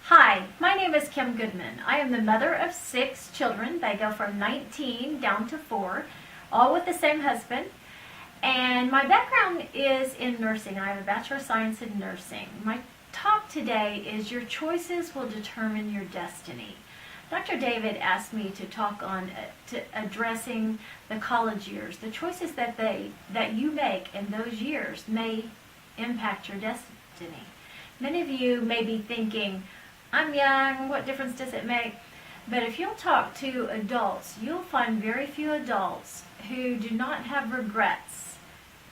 Hi, my name is Kim Goodman. I am the mother of 6 children. They go from 19 down to 4, all with the same husband. And my background is in nursing. I have a Bachelor of Science in Nursing. My talk today is Your Choices Will Determine Your Destiny. Dr. David asked me to talk on addressing the college years. The choices that you make in those years may impact your destiny. Many of you may be thinking, I'm young, what difference does it make? But if you'll talk to adults, you'll find very few adults who do not have regrets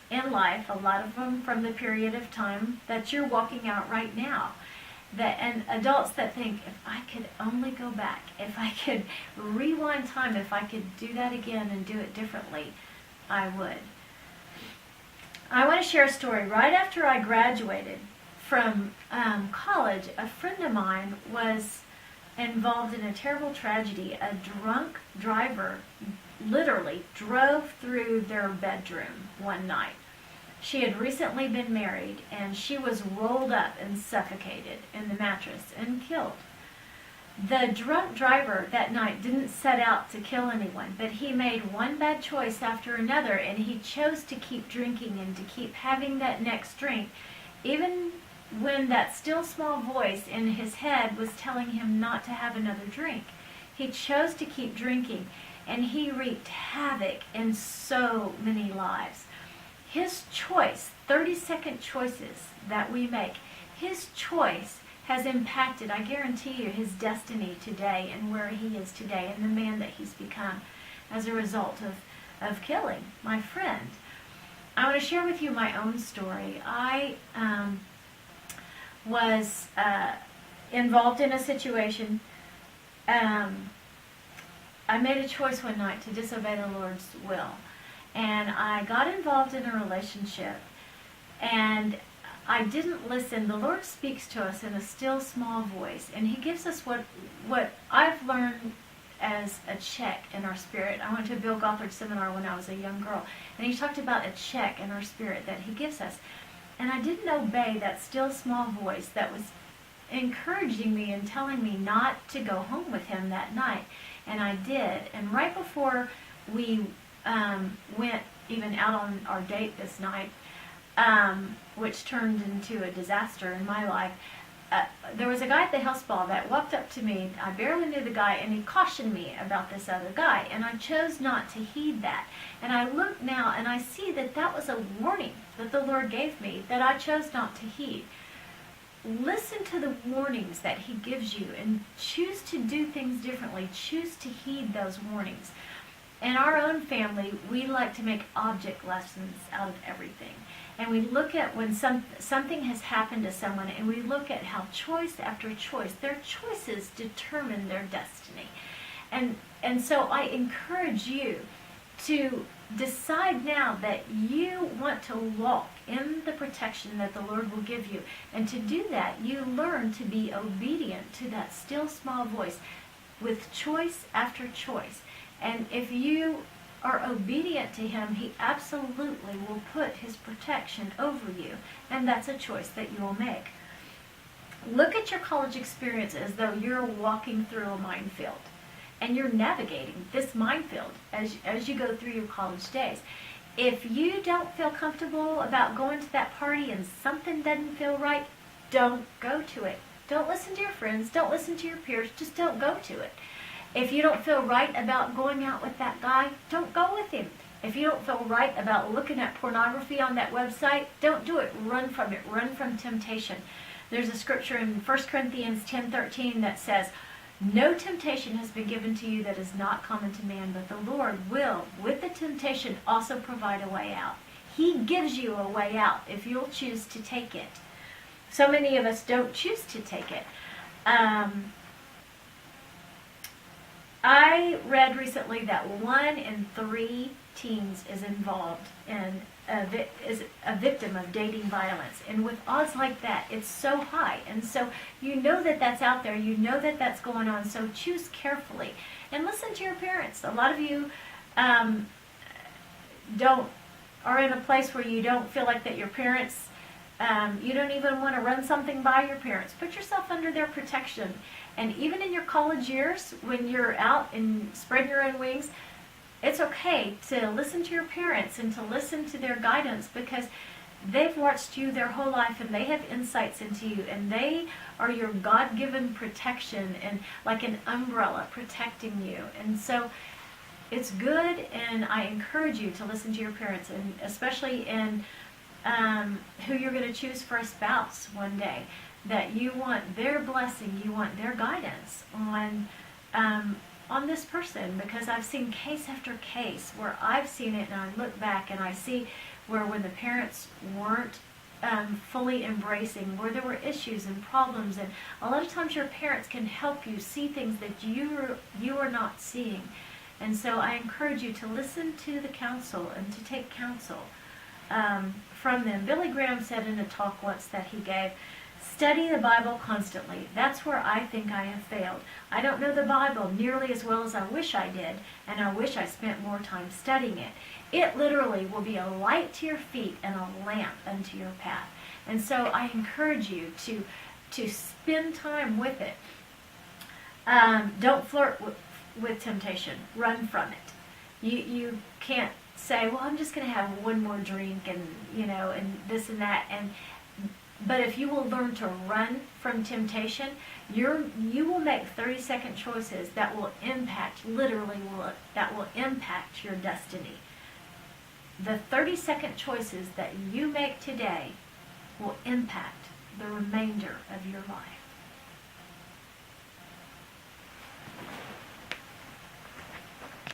in life, a lot of them from the period of time that you're walking out right now. And adults that think, if I could only go back, if I could rewind time, if I could do that again and do it differently, I would. I want to share a story. Right after I graduated from college, a friend of mine was involved in a terrible tragedy. A drunk driver literally drove through their bedroom one night. She had recently been married, and she was rolled up and suffocated in the mattress and killed. The drunk driver that night didn't set out to kill anyone, but he made one bad choice after another, and he chose to keep drinking and to keep having that next drink, even when that still small voice in his head was telling him not to have another drink. He chose to keep drinking, and he wreaked havoc in so many lives. His choice, 30-second choices that we make, his choice has impacted, I guarantee you, his destiny today and where he is today and the man that he's become as a result of killing my friend. I want to share with you my own story. I was involved in a situation. I made a choice one night to disobey the Lord's will. And I got involved in a relationship, and I didn't listen. The Lord speaks to us in a still small voice, and He gives us what I've learned as a check in our spirit. I went to a Bill Gothard seminar when I was a young girl, and he talked about a check in our spirit that He gives us. And I didn't obey that still small voice that was encouraging me and telling me not to go home with him that night. And I did. And right before we went even out on our date this night, which turned into a disaster in my life, there was a guy at the house ball that walked up to me. I barely knew the guy, and he cautioned me about this other guy, and I chose not to heed that. And I look now, and I see that that was a warning that the Lord gave me that I chose not to heed. Listen to the warnings that He gives you and choose to do things differently. Choose to heed those warnings. In our own family, we like to make object lessons out of everything. And we look at when something has happened to someone, and we look at how choice after choice, their choices determine their destiny. And so I encourage you to decide now that you want to walk in the protection that the Lord will give you. And to do that, you learn to be obedient to that still small voice with choice after choice. And if you are obedient to Him, He absolutely will put His protection over you. And that's a choice that you will make. Look at your college experience as though you're walking through a minefield. And you're navigating this minefield as you go through your college days. If you don't feel comfortable about going to that party and something doesn't feel right, don't go to it. Don't listen to your friends. Don't listen to your peers. Just don't go to it. If you don't feel right about going out with that guy, don't go with him. If you don't feel right about looking at pornography on that website, don't do it. Run from it. Run from temptation. There's a scripture in 1 Corinthians 10:13 that says, "No temptation has been given to you that is not common to man, but the Lord will, with the temptation, also provide a way out." He gives you a way out if you'll choose to take it. So many of us don't choose to take it. I read recently that 1 in 3 teens is involved in is a victim of dating violence. And with odds like that, it's so high. And so you know that that's out there. You know that that's going on. So choose carefully. And listen to your parents. A lot of you are in a place where you don't feel like that your parents You don't even want to run something by your parents. Put yourself under their protection. And even in your college years, when you're out and spreading your own wings, it's okay to listen to your parents and to listen to their guidance, because they've watched you their whole life and they have insights into you, and they are your God-given protection and like an umbrella protecting you. And so it's good, and I encourage you to listen to your parents, and especially in who you're going to choose for a spouse one day, that you want their blessing, you want their guidance on this person, because I've seen case after case where I've seen it, and I look back and I see where when the parents weren't fully embracing, where there were issues and problems, and a lot of times your parents can help you see things that you are not seeing. And so I encourage you to listen to the counsel and to take counsel from them. Billy Graham said in a talk once that he gave, study the Bible constantly. That's where I think I have failed. I don't know the Bible nearly as well as I wish I did, and I wish I spent more time studying it. It literally will be a light to your feet and a lamp unto your path. And so I encourage you to spend time with it. Don't flirt with temptation. Run from it. You can't say, well, I'm just going to have one more drink and, and this and that. But if you will learn to run from temptation, you will make 30-second choices that will impact, that will impact your destiny. The 30-second choices that you make today will impact the remainder of your life.